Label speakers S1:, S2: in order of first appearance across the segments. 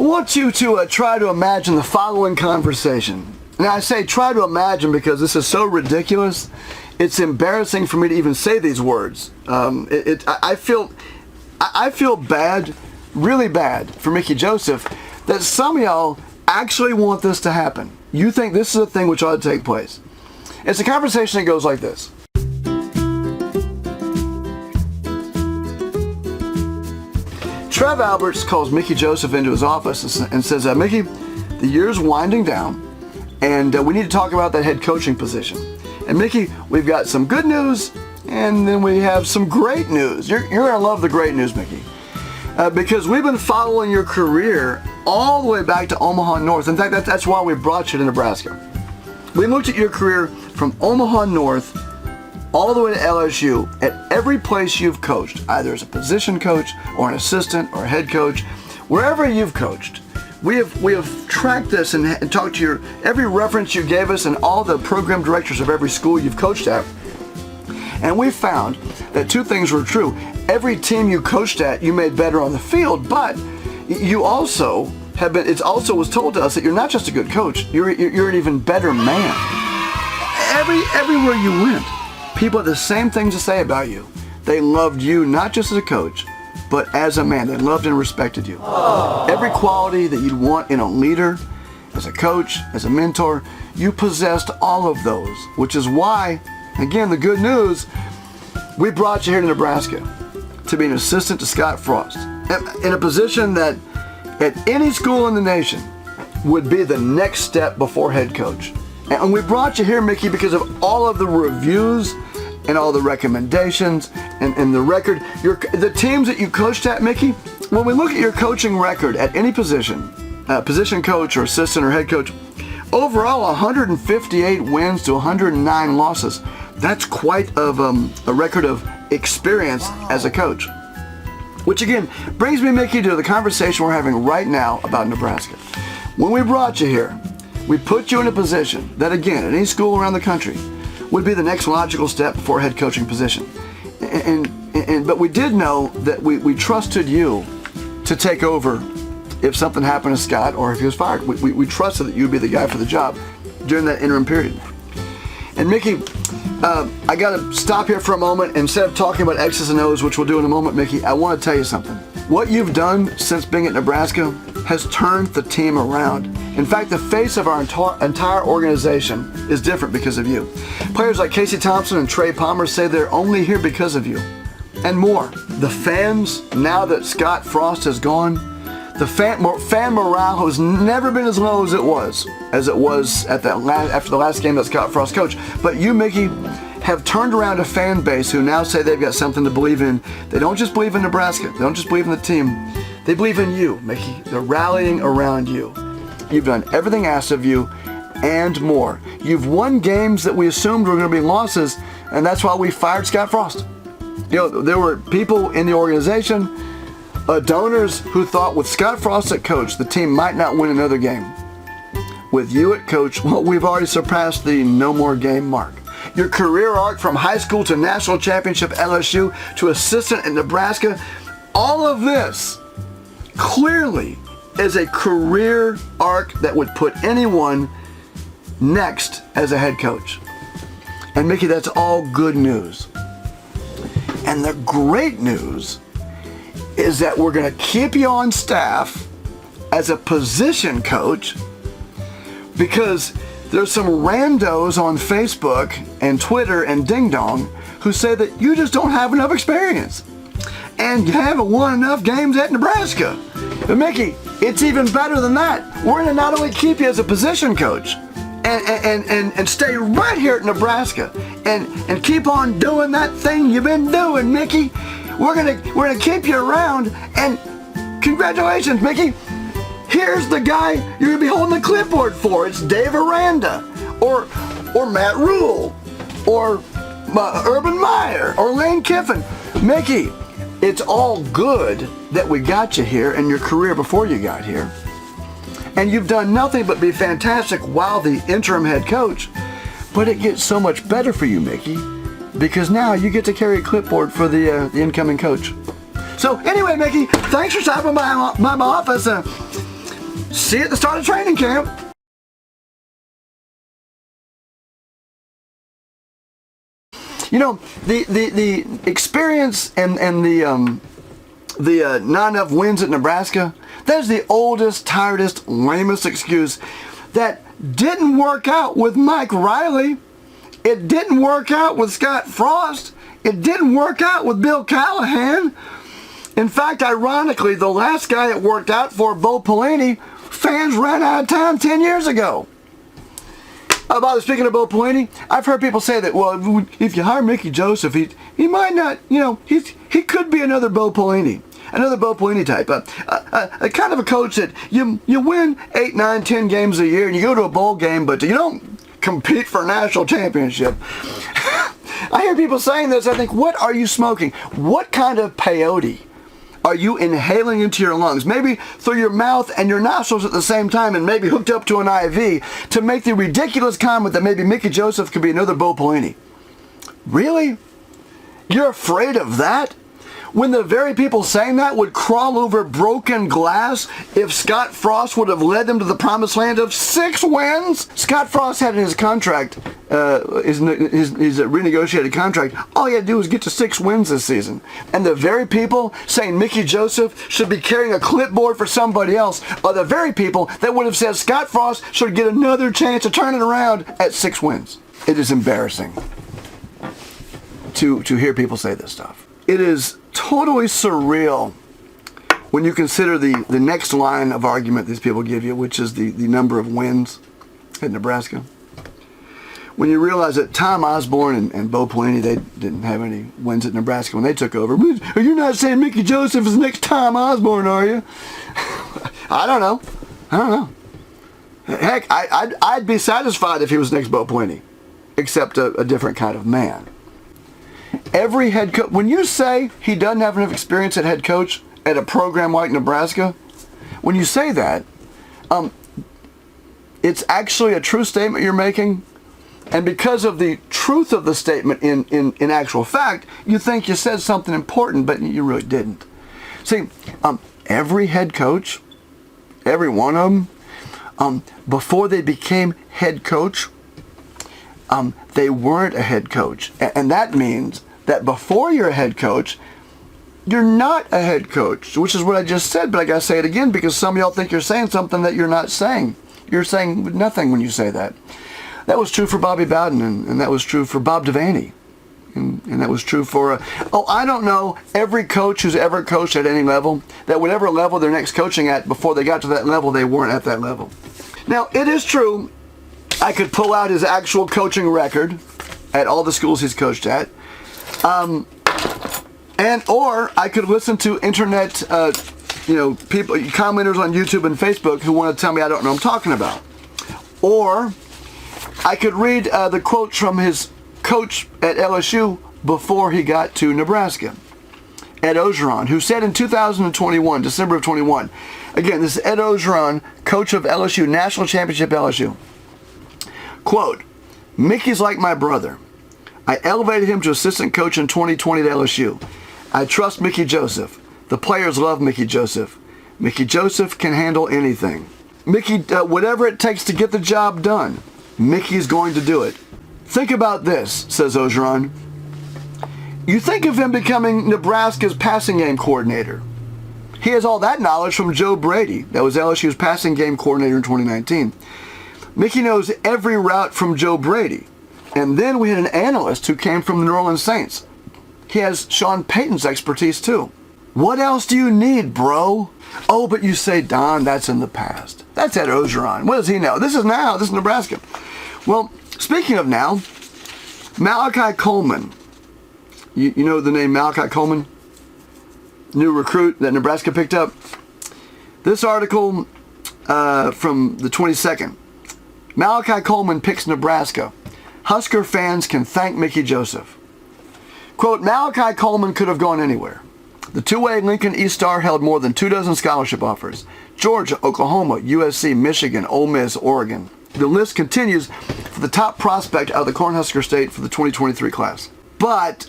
S1: want you to try to imagine the following conversation. Now, I say try to imagine because this is so ridiculous. It's embarrassing for me to even say these words. I feel bad, really bad, for Mickey Joseph that some of y'all actually want this to happen. You think this is a thing which ought to take place. It's a conversation that goes like this. Trev Alberts calls Mickey Joseph into his office and says, Mickey, the year's winding down, and we need to talk about that head coaching position. And Mickey, we've got some good news, and then we have some great news. You're going to love the great news, Mickey, because we've been following your career all the way back to Omaha North. In fact, that's why we brought you to Nebraska. We looked at your career from Omaha North all the way to LSU at every place you've coached, either as a position coach or an assistant or a head coach, wherever you've coached. We have tracked this and talked to your every reference you gave us and all the program directors of every school you've coached at. And we found that two things were true. Every team you coached at, you made better on the field, but you also have been, it also was told to us that you're not just a good coach, you're an even better man. Everywhere you went, people had the same things to say about you. They loved you not just as a coach, but as a man. They loved and respected you. Aww. Every quality that you'd want in a leader, as a coach, as a mentor, you possessed all of those, which is why, again, the good news, we brought you here to Nebraska to be an assistant to Scott Frost in a position that at any school in the nation would be the next step before head coach. And we brought you here, Mickey, because of all of the reviews and all the recommendations and the record. The teams that you coached at, Mickey, when we look at your coaching record at any position, position coach or assistant or head coach, overall 158 wins to 109 losses. That's quite of a record of experience as a coach. Which again, brings me, Mickey, to the conversation we're having right now about Nebraska. When we brought you here, we put you in a position that, again, at any school around the country, would be the next logical step before a head coaching position. But we did know that we trusted you to take over if something happened to Scott or if he was fired. We trusted that you'd be the guy for the job during that interim period. And Mickey, I got to stop here for a moment. Instead of talking about X's and O's, which we'll do in a moment, Mickey, I want to tell you something. What you've done since being at Nebraska has turned the team around. In fact, the face of our entire organization is different because of you. Players like Casey Thompson and Trey Palmer say they're only here because of you. And more, the fans, now that Scott Frost has gone, the fan morale has never been as low as it was at after the last game that Scott Frost coached. But you, Mickey, have turned around a fan base who now say they've got something to believe in. They don't just believe in Nebraska. They don't just believe in the team. They believe in you, Mickey. They're rallying around you. You've done everything asked of you and more. You've won games that we assumed were going to be losses, and that's why we fired Scott Frost. You know, there were people in the organization, donors who thought with Scott Frost at coach, the team might not win another game. With you at coach, well, we've already surpassed the no more game mark. Your career arc from high school to national championship LSU to assistant at Nebraska, all of this clearly is a career arc that would put anyone next as a head coach. And Mickey, that's all good news. And the great news is that we're going to keep you on staff as a position coach because there's some randos on Facebook and Twitter and Ding Dong who say that you just don't have enough experience and you haven't won enough games at Nebraska. But Mickey, it's even better than that. We're going to not only keep you as a position coach and stay right here at Nebraska and keep on doing that thing you've been doing, Mickey. We're gonna keep you around, and congratulations, Mickey. Here's the guy you're gonna be holding the clipboard for. It's Dave Aranda, or Matt Rule, or Urban Meyer, or Lane Kiffin. Mickey, it's all good that we got you here and your career before you got here. And you've done nothing but be fantastic while the interim head coach. But it gets so much better for you, Mickey, because now you get to carry a clipboard for the incoming coach. So anyway, Mickey, thanks for stopping by my office. See you at the start of training camp. You know, the experience and the not enough wins at Nebraska, that is the oldest, tiredest, lamest excuse that didn't work out with Mike Riley. It didn't work out with Scott Frost. It didn't work out with Bill Callahan. In fact, ironically, the last guy it worked out for, Bo Pelini, fans ran out of town 10 years ago. By the way, speaking of Bo Pelini, I've heard people say that, well, if you hire Mickey Joseph, he might not, you know, he could be another Bo Pelini. Another Bo Pelini type. A kind of a coach that you win 8, 9, 10 games a year and you go to a bowl game, but you don't compete for a national championship. I hear people saying this. I think, what are you smoking? What kind of peyote are you inhaling into your lungs? Maybe through your mouth and your nostrils at the same time, and maybe hooked up to an IV to make the ridiculous comment that maybe Mickey Joseph could be another Bo Pelini. Really? You're afraid of that? When the very people saying that would crawl over broken glass if Scott Frost would have led them to the promised land of 6 wins? Scott Frost had in his contract, his renegotiated contract, all he had to do was get to 6 wins this season. And the very people saying Mickey Joseph should be carrying a clipboard for somebody else are the very people that would have said Scott Frost should get another chance to turn it around at 6 wins. It is embarrassing to hear people say this stuff. It is totally surreal when you consider the next line of argument these people give you, which is the number of wins at Nebraska. When you realize that Tom Osborne and Bo Pelini, they didn't have any wins at Nebraska when they took over. You're not saying Mickey Joseph is the next Tom Osborne, are you? I don't know. Heck, I'd be satisfied if he was next Bo Pelini, except a different kind of man. Every head coach, when you say he doesn't have enough experience at head coach at a program like Nebraska, when you say that, it's actually a true statement you're making. And because of the truth of the statement in actual fact, you think you said something important, but you really didn't. See, every head coach, every one of them, before they became head coach, they weren't a head coach. And that means that before you're a head coach, you're not a head coach, which is what I just said, but I gotta say it again because some of y'all think you're saying something that you're not saying. You're saying nothing when you say that. That was true for Bobby Bowden, and that was true for Bob Devaney. And that was true for, I don't know, every coach who's ever coached at any level, that whatever level they're next coaching at, before they got to that level, they weren't at that level. Now, it is true, I could pull out his actual coaching record at all the schools he's coached at, or I could listen to internet, people, commenters on YouTube and Facebook who want to tell me I don't know what I'm talking about. Or I could read the quotes from his coach at LSU before he got to Nebraska, Ed Ogeron, who said in 2021, December of 21, again, this is Ed Ogeron, coach of LSU, National Championship LSU. Quote, Mickey's like my brother. I elevated him to assistant coach in 2020 at LSU. I trust Mickey Joseph. The players love Mickey Joseph. Mickey Joseph can handle anything. Mickey, whatever it takes to get the job done, Mickey's going to do it. Think about this, says Ogeron. You think of him becoming Nebraska's passing game coordinator. He has all that knowledge from Joe Brady, that was LSU's passing game coordinator in 2019. Mickey knows every route from Joe Brady. And then we had an analyst who came from the New Orleans Saints. He has Sean Payton's expertise too. What else do you need, bro? Oh, but you say, Don, that's in the past. That's Ed Ogeron. What does he know? This is now. This is Nebraska. Well, speaking of now, Malachi Coleman. You know the name Malachi Coleman? New recruit that Nebraska picked up. This article from the 22nd. Malachi Coleman picks Nebraska. Husker fans can thank Mickey Joseph. Quote, Malachi Coleman could have gone anywhere. The two-way Lincoln East Star held more than 24 scholarship offers. Georgia, Oklahoma, USC, Michigan, Ole Miss, Oregon. The list continues for the top prospect out of the Cornhusker State for the 2023 class. But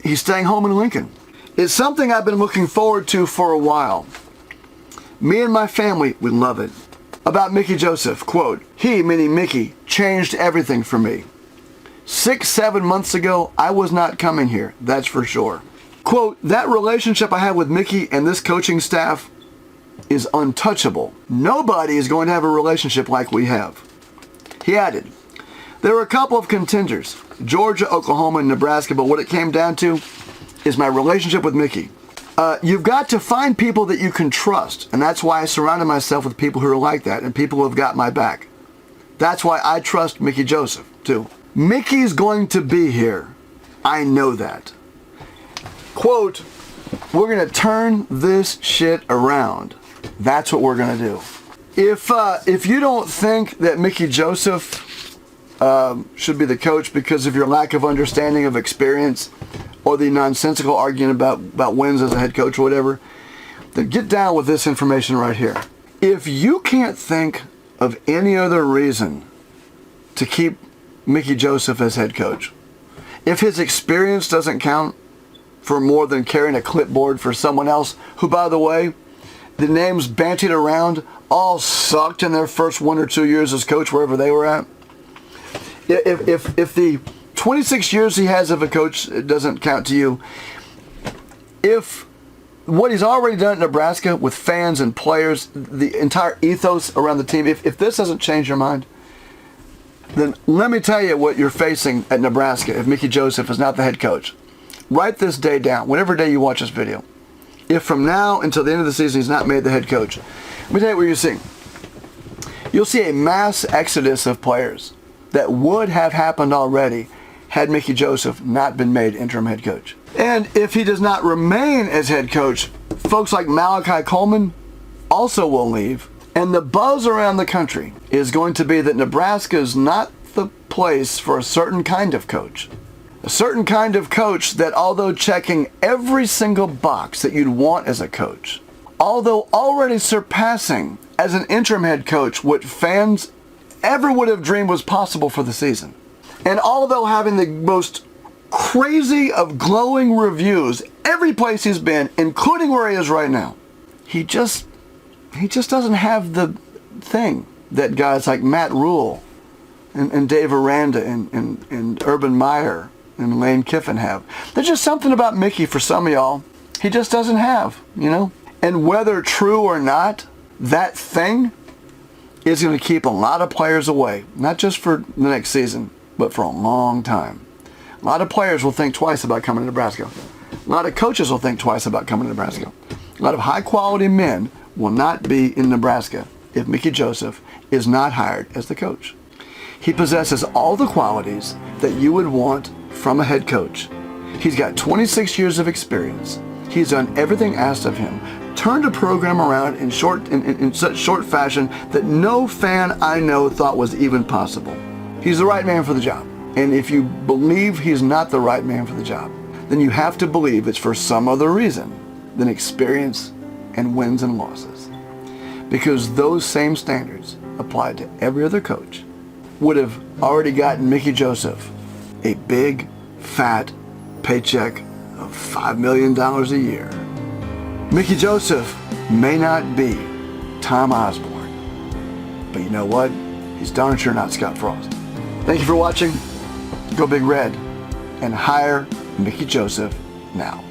S1: he's staying home in Lincoln. It's something I've been looking forward to for a while. Me and my family, we love it. About Mickey Joseph, quote, he, meaning Mickey, changed everything for me. 6-7 months ago, I was not coming here, that's for sure. Quote, that relationship I have with Mickey and this coaching staff is untouchable. Nobody is going to have a relationship like we have. He added, there were a couple of contenders, Georgia, Oklahoma, and Nebraska, but what it came down to is my relationship with Mickey. You've got to find people that you can trust, and that's why I surrounded myself with people who are like that and people who have got my back. That's why I trust Mickey Joseph, too. Mickey's going to be here. I know that. Quote, we're going to turn this shit around. That's what we're going to do. If you don't think that Mickey Joseph should be the coach because of your lack of understanding of experience or the nonsensical argument about wins as a head coach or whatever, then get down with this information right here. If you can't think of any other reason to keep Mickey Joseph as head coach, if his experience doesn't count for more than carrying a clipboard for someone else who, by the way, the names bantied around all sucked in their first 1 or 2 years as coach wherever they were at. If the 26 years he has of a coach doesn't count to you, if what he's already done at Nebraska with fans and players, the entire ethos around the team, if this doesn't change your mind, then let me tell you what you're facing at Nebraska if Mickey Joseph is not the head coach. Write this day down, whatever day you watch this video. If from now until the end of the season he's not made the head coach, let me tell you what you're seeing. You'll see a mass exodus of players that would have happened already had Mickey Joseph not been made interim head coach. And if he does not remain as head coach, folks like Malachi Coleman also will leave. And the buzz around the country is going to be that Nebraska is not the place for a certain kind of coach. A certain kind of coach that, although checking every single box that you'd want as a coach, although already surpassing as an interim head coach what fans ever would have dreamed was possible for the season, and although having the most crazy of glowing reviews every place he's been, including where he is right now, he just doesn't have the thing that guys like Matt Rule and Dave Aranda and Urban Meyer and Lane Kiffin have. There's just something about Mickey for some of y'all he just doesn't have, you know? And whether true or not, that thing is going to keep a lot of players away, not just for the next season, but for a long time. A lot of players will think twice about coming to Nebraska. A lot of coaches will think twice about coming to Nebraska. A lot of high-quality men will not be in Nebraska if Mickey Joseph is not hired as the coach. He possesses all the qualities that you would want from a head coach. He's got 26 years of experience. He's done everything asked of him, turned a program around in such short fashion that no fan I know thought was even possible. He's the right man for the job. And if you believe he's not the right man for the job, then you have to believe it's for some other reason than experience and wins and losses. Because those same standards applied to every other coach would have already gotten Mickey Joseph a big, fat paycheck of $5 million a year. Mickey Joseph may not be Tom Osborne, but you know what? He's darn sure not Scott Frost. Thank you for watching. Go Big Red and hire Mickey Joseph now.